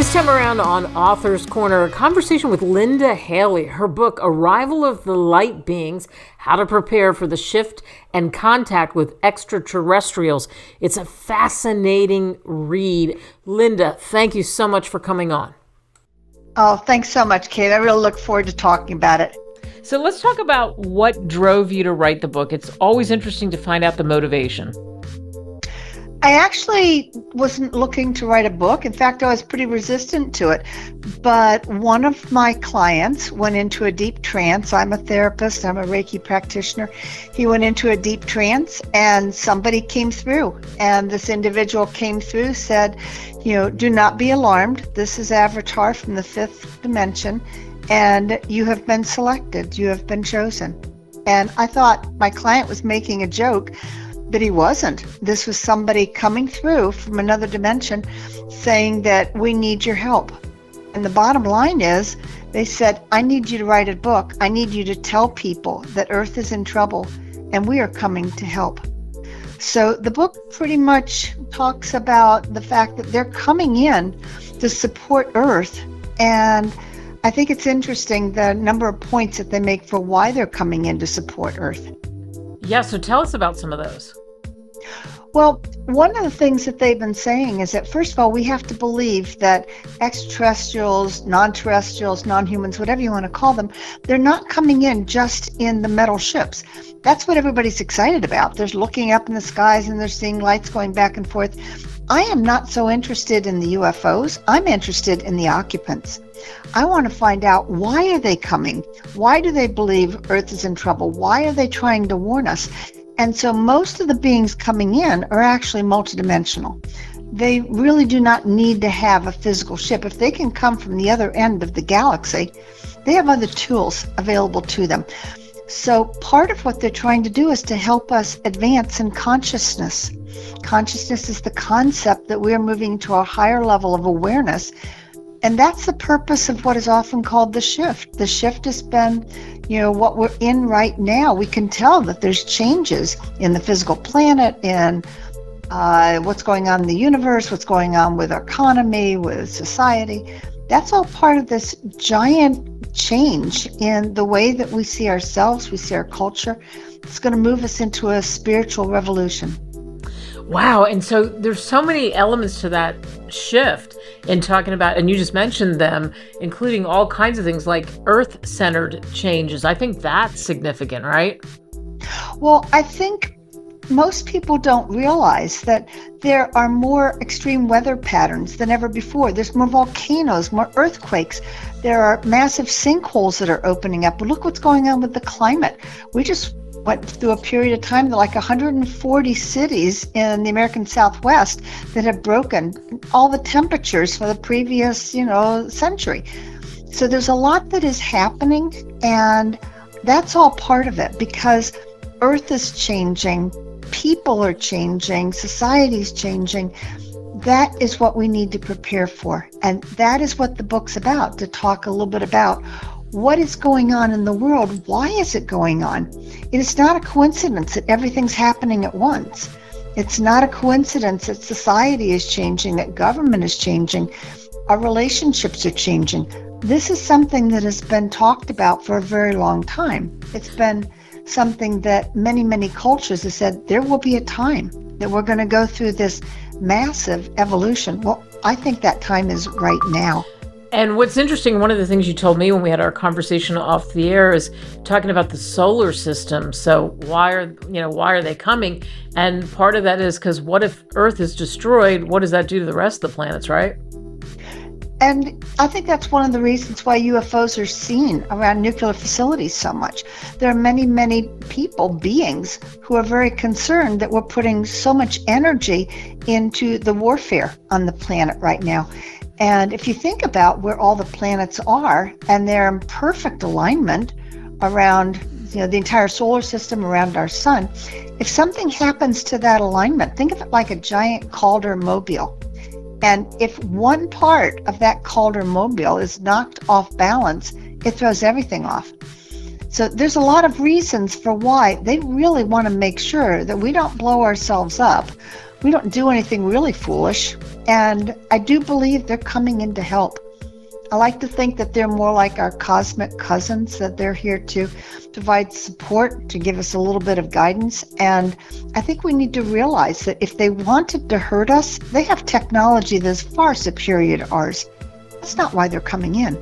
This time around on Author's Corner, a conversation with Linda Haley. Her book, Arrival of the Light Beings, How to Prepare for the Shift and Contact with Extraterrestrials. It's a fascinating read. Linda, thank you so much for coming on. Oh, thanks so much, Kate. I really look forward to talking about it. So let's talk about what drove you to write the book. It's always interesting to find out the motivation. I actually wasn't looking to write a book. In fact, I was pretty resistant to it. But one of my clients went into a deep trance. I'm a therapist. I'm a Reiki practitioner. He went into a deep trance and somebody came through. And this individual came through, said, do not be alarmed. This is Avratar from the fifth dimension. And you have been selected. You have been chosen. And I thought my client was making a joke. But he wasn't. This was somebody coming through from another dimension saying that we need your help. And the bottom line is, they said, I need you to write a book. I need you to tell people that Earth is in trouble and we are coming to help. So the book pretty much talks about the fact that they're coming in to support Earth. And I think it's interesting the number of points that they make for why they're coming in to support Earth. Yeah, so tell us about some of those. Well, one of the things that they've been saying is that, first of all, we have to believe that extraterrestrials, non-terrestrials, non-humans, whatever you want to call them, they're not coming in just in the metal ships. That's what everybody's excited about. They're looking up in the skies and they're seeing lights going back and forth. I am not so interested in the UFOs. I'm interested in the occupants. I want to find out, why are they coming? Why do they believe Earth is in trouble? Why are they trying to warn us? And so most of the beings coming in are actually multidimensional. They really do not need to have a physical ship. If they can come from the other end of the galaxy, they have other tools available to them. So part of what they're trying to do is to help us advance in consciousness. Consciousness is the concept that we're moving to a higher level of awareness. And that's the purpose of what is often called the shift. The shift has been, what we're in right now. We can tell that there's changes in the physical planet, in what's going on in the universe, what's going on with our economy, with society. That's all part of this giant change in the way that we see ourselves, we see our culture. It's going to move us into a spiritual revolution. Wow. And so there's so many elements to that shift in talking about, and you just mentioned them, including all kinds of things like Earth-centered changes. I think that's significant, right? Well, I think most people don't realize that there are more extreme weather patterns than ever before. There's more volcanoes, more earthquakes. There are massive sinkholes that are opening up. Look what's going on with the climate. We just went through a period of time, like 140 cities in the American Southwest that have broken all the temperatures for the previous, century. So there's a lot that is happening, and that's all part of it, because Earth is changing, people are changing, society's changing. That is what we need to prepare for. And that is what the book's about, to talk a little bit about what is going on in the world. Why is it going on? It is not a coincidence that everything's happening at once. It's not a coincidence that society is changing, that government is changing, our relationships are changing. This is something that has been talked about for a very long time. It's been something that many, many cultures have said there will be a time that we're going to go through this massive evolution. Well, I think that time is right now. And what's interesting, one of the things you told me when we had our conversation off the air is talking about the solar system. So why are they coming? And part of that is because what if Earth is destroyed? What does that do to the rest of the planets, right? And I think that's one of the reasons why UFOs are seen around nuclear facilities so much. There are many, many people, beings, who are very concerned that we're putting so much energy into the warfare on the planet right now. And if you think about where all the planets are, and they're in perfect alignment around, the entire solar system, around our sun, if something happens to that alignment, think of it like a giant Calder mobile. And if one part of that Calder mobile is knocked off balance, it throws everything off. So there's a lot of reasons for why they really want to make sure that we don't blow ourselves up We don't do anything really foolish. And I do believe they're coming in to help. I like to think that they're more like our cosmic cousins, that they're here to provide support, to give us a little bit of guidance. And I think we need to realize that if they wanted to hurt us, they have technology that's far superior to ours. That's not why they're coming in.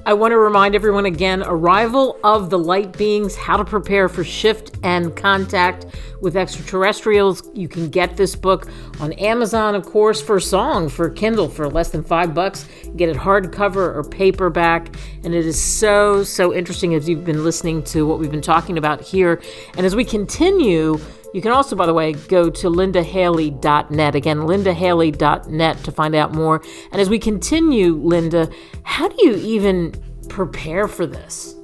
I want to remind everyone again, Arrival of the Light Beings, How to Prepare for Shift and Contact with Extraterrestrials. You can get this book on Amazon, of course, for song, for Kindle, for less than $5. Get it hardcover or paperback. And it is so, so interesting as you've been listening to what we've been talking about here. And as we continue, you can also, by the way, go to lindahaley.net. Again, lindahaley.net to find out more. And as we continue, Linda, how do you even prepare for this?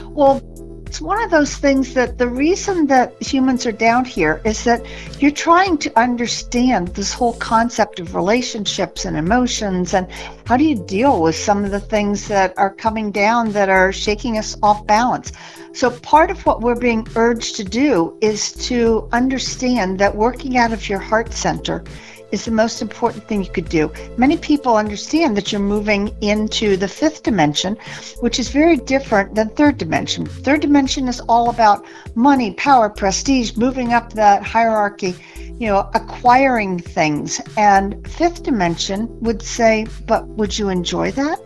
Well, it's one of those things that the reason that humans are down here is that you're trying to understand this whole concept of relationships and emotions, and how do you deal with some of the things that are coming down that are shaking us off balance. So part of what we're being urged to do is to understand that working out of your heart center is the most important thing you could do. Many people understand that you're moving into the fifth dimension, which is very different than third dimension. Third dimension is all about money, power, prestige, moving up that hierarchy, acquiring things. And fifth dimension would say, but would you enjoy that?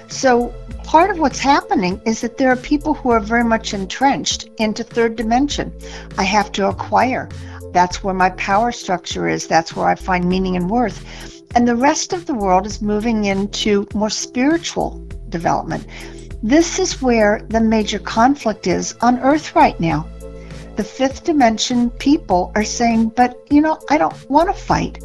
So part of what's happening is that there are people who are very much entrenched into third dimension. I have to acquire. That's where my power structure is. That's where I find meaning and worth. And the rest of the world is moving into more spiritual development. This is where the major conflict is on Earth right now. The fifth dimension people are saying, but I don't want to fight.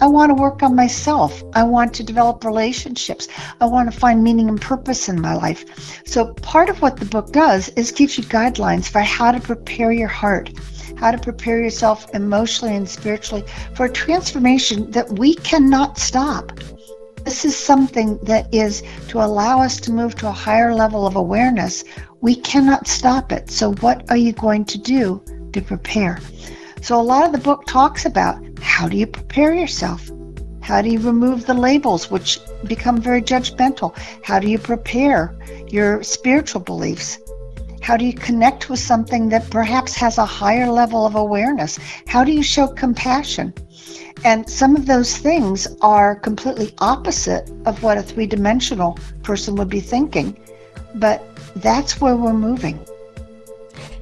I want to work on myself. I want to develop relationships. I want to find meaning and purpose in my life. So part of what the book does is gives you guidelines for how to prepare your heart, how to prepare yourself emotionally and spiritually for a transformation that we cannot stop. This is something that is to allow us to move to a higher level of awareness. We cannot stop it. So what are you going to do to prepare? So a lot of the book talks about how do you prepare yourself? How do you remove the labels which become very judgmental? How do you prepare your spiritual beliefs? How do you connect with something that perhaps has a higher level of awareness? How do you show compassion? And some of those things are completely opposite of what a three-dimensional person would be thinking. But that's where we're moving.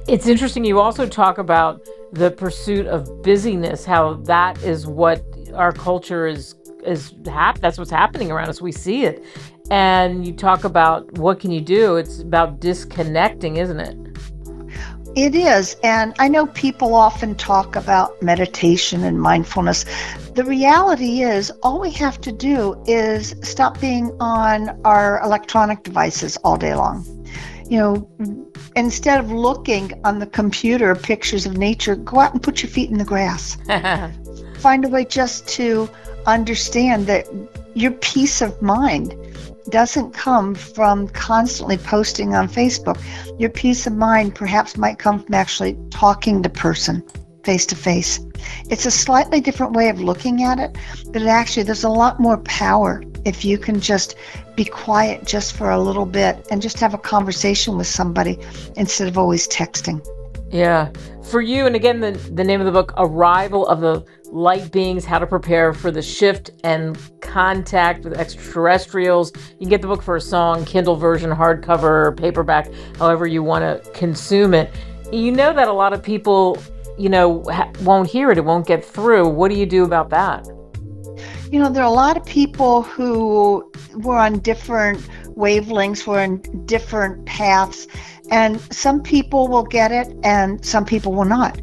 It's interesting. You also talk about the pursuit of busyness, how that is what our culture is that's what's happening around us. We see it. And you talk about what can you do? It's about disconnecting, isn't it? It is. And I know people often talk about meditation and mindfulness. The reality is all we have to do is stop being on our electronic devices all day long. Instead of looking on the computer pictures of nature, go out and put your feet in the grass. Find a way just to understand that your peace of mind doesn't come from constantly posting on Facebook. Your peace of mind perhaps might come from actually talking to person face to face. It's a slightly different way of looking at it, but there's a lot more power if you can just be quiet just for a little bit and just have a conversation with somebody instead of always texting. Yeah. For you, and again, the name of the book, Arrival of the Light Beings, How to Prepare for the Shift and Contact with Extraterrestrials. You can get the book for a song, Kindle version, hardcover, paperback, however you want to consume it. You know that a lot of people, won't hear it. It won't get through. What do you do about that? There are a lot of people who were on different wavelengths, were in different paths, and some people will get it and some people will not.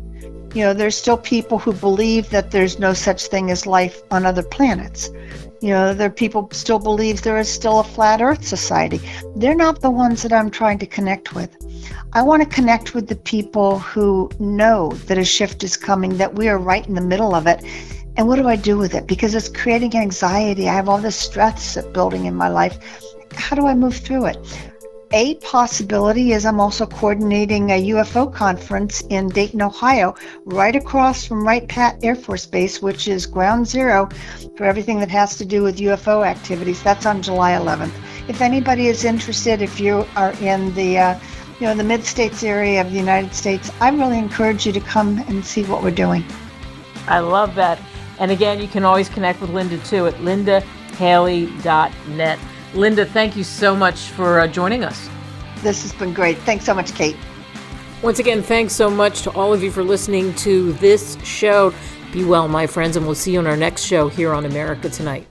There's still people who believe that there's no such thing as life on other planets. There are people still believe there is still a flat earth society. They're not the ones that I'm trying to connect with. I want to connect with the people who know that a shift is coming, that we are right in the middle of it. And what do I do with it? Because it's creating anxiety. I have all this stress building in my life. How do I move through it? A possibility is I'm also coordinating a UFO conference in Dayton, Ohio, right across from Wright Pat Air Force Base, which is ground zero for everything that has to do with UFO activities. That's on July 11th. If anybody is interested, if you are in the the mid-states area of the United States, I really encourage you to come and see what we're doing. I love that. And again, you can always connect with Linda too at lindahaley.net. Linda, thank you so much for joining us. This has been great. Thanks so much, Kate. Once again, thanks so much to all of you for listening to this show. Be well, my friends, and we'll see you on our next show here on America Tonight.